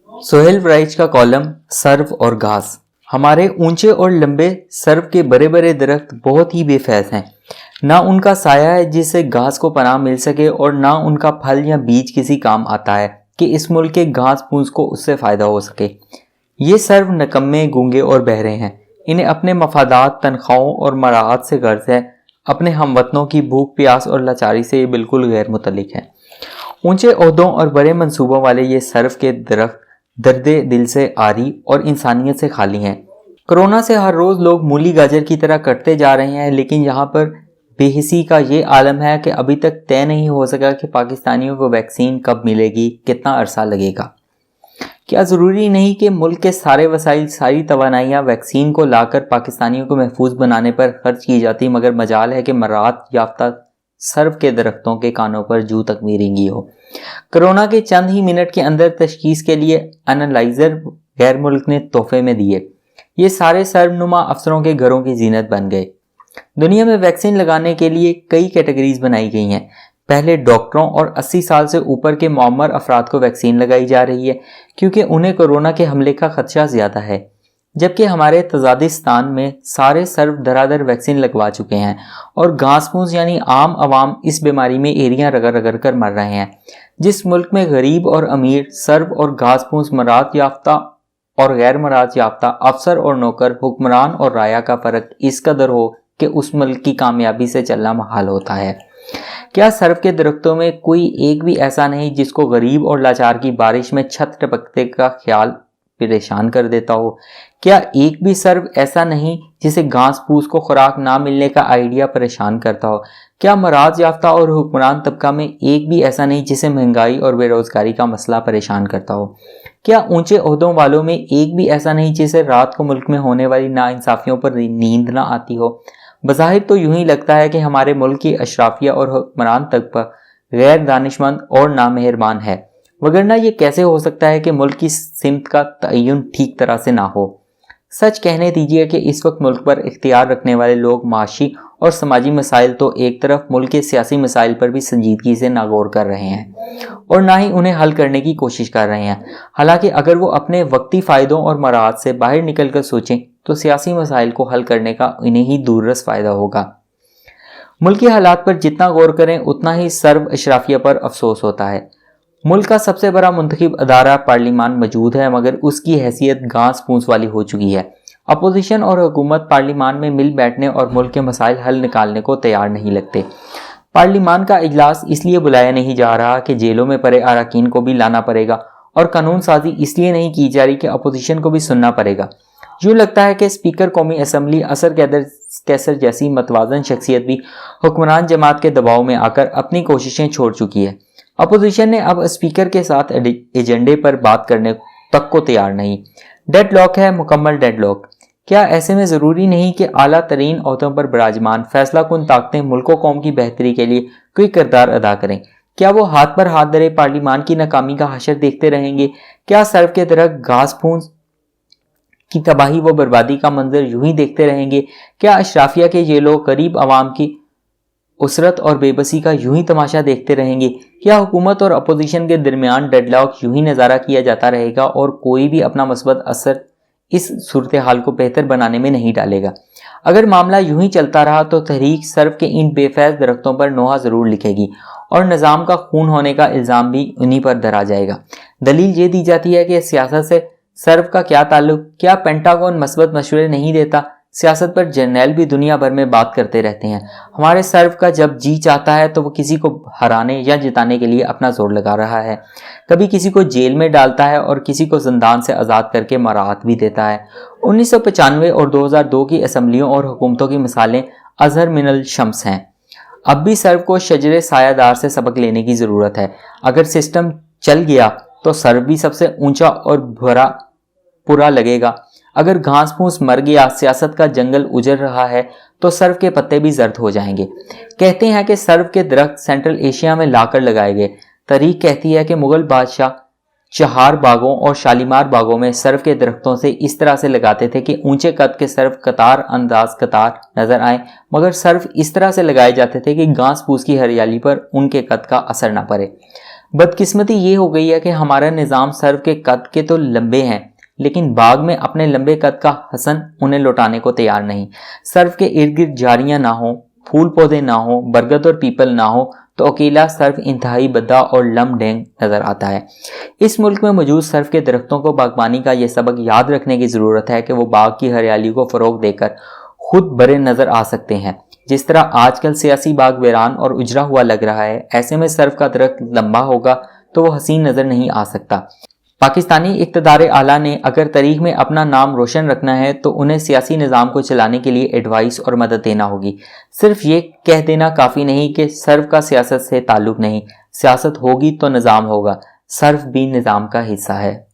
Sohail rice का column सर्व और घास। हमारे ऊंचे और लंबे सर्व के बड़े बड़े दरख्त बहुत ही बेफैज हैं। ना उनका साया है जिससे घास को पनाह मिल सके और ना उनका फल या बीज किसी काम आता है कि इस मुल्क के घास फूस को उससे फ़ायदा हो सके। ये सर्व नकम्मे, गूंगे और बहरे हैं। इन्हें अपने मफादात, तनख्वाहों और मराहत से गर्ज है। अपने हमवतनों की भूख, प्यास और लाचारी से ये बिल्कुल गैर मुतल्लिक है। ऊंचे ओहदों और बड़े मंसूबों वाले ये सर्व के दरख्त दर्दे दिल से आरी और इंसानियत से खाली हैं। कोरोना से हर रोज़ लोग मूली गाजर की तरह कटते जा रहे हैं, लेकिन यहाँ पर बेहिसी का ये आलम है कि अभी तक तय नहीं हो सका कि पाकिस्तानियों को वैक्सीन कब मिलेगी, कितना अरसा लगेगा। क्या ज़रूरी नहीं कि मुल्क के सारे वसाइल, सारी तवानाइयाँ वैक्सीन को लाकर पाकिस्तानियों को महफूज बनाने पर खर्च की जाती, मगर मजाल है कि मराहत याफ्ता सर्व के दरख्तों के कानों पर जू तक मीरेंगी हो। कोरोना के चंद ही मिनट के अंदर तशखीस के लिए एनालाइजर गैर मुल्क ने तोहफे में दिए। ये सारे सर्वनुमा अफसरों के घरों की जीनत बन गए। दुनिया में वैक्सीन लगाने के लिए कई कैटेगरीज बनाई गई हैं। पहले डॉक्टरों और 80 साल से ऊपर के मुअम्मर अफराद को वैक्सीन लगाई जा रही है क्योंकि उन्हें कोरोना के हमले का खदशा ज़्यादा है, जबकि हमारे तजादिस्तान में सारे सर्व धराधर वैक्सीन लगवा चुके हैं और घास फूस यानी आम आवाम इस बीमारी में एरियां रगड़ रगड़ कर मर रहे हैं। जिस मुल्क में गरीब और अमीर, सर्व और घास फूस, मराहत याफ्ता और गैर मराहत याफ्ता, अफसर और नौकर, हुक्मरान और राया का फ़र्क इस कदर हो कि उस मुल्क की कामयाबी से चलना महाल होता है। क्या सर्व के दरख्तों में कोई एक भी ऐसा नहीं जिसको गरीब और लाचार की बारिश में छत टपकते का ख्याल परेशान कर देता हो? क्या एक भी सर्व ऐसा नहीं जिसे घास फूस को खुराक ना मिलने का आइडिया परेशान करता हो? क्या मराज याफ्ता और हुक्मरान तबका में एक भी ऐसा नहीं जिसे महंगाई और बेरोजगारी का मसला परेशान करता हो? क्या ऊंचे ओहदों वालों में एक भी ऐसा नहीं जिसे रात को मुल्क में होने वाली नाइंसाफियों पर नींद ना आती हो? बज़ाहिर तो यूं ही लगता है कि हमारे मुल्क की अशराफिया और हुक्मरान तबका गैर दानिशमंद और नामेहरबान है, वगरना ये कैसे हो सकता है कि मुल्क की सिमत का तयन ठीक तरह से ना हो। सच कहने दीजिए कि इस वक्त मुल्क पर इख्तियार रखने वाले लोग माशी और समाजी मसाइल तो एक तरफ, मुल्क के सियासी मसाइल पर भी संजीदगी से नागौर कर रहे हैं और ना ही उन्हें हल करने की कोशिश कर रहे हैं। हालांकि अगर वो अपने वक्ती फ़ायदों और मराहत से बाहर निकल कर सोचें तो सियासी मसाइल को हल करने का इन्हें ही दूररस फ़ायदा होगा। मुल्क के हालात पर जितना गौर करें उतना ही सर्व अशराफिया पर अफसोस होता है। मुल्क का सबसे बड़ा मुंतखब अदारा पार्लिमान मौजूद है, मगर उसकी हैसियत घास फूस वाली हो चुकी है। अपोजिशन और हुकूमत पार्लिमान में मिल बैठने और मुल्क के मसाइल हल निकालने को तैयार नहीं लगते। पार्लिमान का इजलास इसलिए बुलाया नहीं जा रहा कि जेलों में पड़े अरकान को भी लाना पड़ेगा, और कानून साजी इसलिए नहीं की जा रही कि अपोजिशन को भी सुनना पड़ेगा। यूँ लगता है कि स्पीकर कौमी असम्बली असर कैसर जैसी मतवाजन शख्सियत भी हुक्मरान जमात के दबाव में आकर अपनी कोशिशें छोड़ चुकी है। अपोजिशन ने अब स्पीकर के साथ एजेंडे पर बात करने तक को तैयार नहीं। डेडलॉक है, मुकम्मल डेडलॉक। क्या ऐसे में ज़रूरी नहीं कि आला तरीन ओहदों पर विराजमान फैसला कुन ताकतें मुल्क कौम की बेहतरी के लिए कोई किरदार अदा करें? क्या वो हाथ पर हाथ धरे पार्लिमान की नाकामी का हशर देखते रहेंगे? क्या सर्व के दरख्त घास फूस की तबाही व बर्बादी का मंजर यूं ही देखते रहेंगे? क्या अशराफिया के ये लोग गरीब आवाम की उसरत और बेबसी का यूं ही तमाशा देखते रहेंगे? क्या हुकूमत और अपोजिशन के दरमियान डेडलॉक यूं ही नज़ारा किया जाता रहेगा और कोई भी अपना मस्बत असर इस सूरत हाल को बेहतर बनाने में नहीं डालेगा? अगर मामला यूं ही चलता रहा तो तहरीक सर्व के इन बेफैज दरख्तों पर नोहा ज़रूर लिखेगी और निज़ाम का खून होने का इल्ज़ाम भी उन्हीं पर धरा जाएगा। दलील ये दी जाती है कि सियासत से सर्व का क्या ताल्लुक? क्या पेंटागन मस्बत मशवरे नहीं देता? सियासत पर जर्नैल भी दुनिया भर में बात करते रहते हैं। हमारे सर्व का जब जी चाहता है तो वो किसी को हराने या जिताने के लिए अपना जोर लगा रहा है। कभी किसी को जेल में डालता है और किसी को जिंदान से आज़ाद करके मराहत भी देता है। 1995 और 2002 की असम्बलियों और हुकूमतों की मिसालें अजहर मिनल शम्स हैं। अब भी सर्व को शजरे सायादार से सबक लेने की ज़रूरत है। अगर सिस्टम चल गया तो सर्व भी सबसे ऊंचा और बुरा लगेगा। अगर घास फूस मर गया, सियासत का जंगल उजड़ रहा है, तो सर्व के पत्ते भी जर्द हो जाएंगे। कहते हैं कि सर्व के दरख्त सेंट्रल एशिया में लाकर लगाए गए। तारीख कहती है कि मुगल बादशाह चहार बागों और शालीमार बागों में सर्व के दरख्तों से इस तरह से लगाते थे कि ऊंचे कद के सर्व कतार नजर आए, मगर सर्व इस तरह से लगाए जाते थे कि घास फूस की हरियाली पर उनके कद का असर न पड़े। बदकिस्मती ये हो गई है कि हमारा निज़ाम सर्व के कद के तो लंबे हैं, लेकिन बाग में अपने लंबे कद का हसन उन्हें लौटाने को तैयार नहीं। सर्व के इर्द गिर्द झाड़ियां ना हो, फूल पौधे ना हो, बरगद और पीपल ना हो, तो अकेला सर्व इंतहाई बद्दा और लमडेंग नजर आता है। इस मुल्क में मौजूद सर्व के दरख्तों को बागबानी का यह सबक याद रखने की ज़रूरत है कि वो बाग की हरियाली को फ़रोग देकर खुद बड़े नज़र आ सकते हैं। जिस तरह आजकल सियासी बाग वीरान और उजड़ा हुआ लग रहा है, ऐसे में सर्व का दरख्त लंबा होगा तो वो हसीन नज़र नहीं आ सकता। पाकिस्तानी इक़्तिदार आला ने अगर तारीख में अपना नाम रोशन रखना है तो उन्हें सियासी निज़ाम को चलाने के लिए एडवाइस और मदद देना होगी। सिर्फ ये कह देना काफ़ी नहीं कि सर्व का सियासत से ताल्लुक़ नहीं, सियासत होगी तो निज़ाम होगा। सर्व भी निज़ाम का हिस्सा है।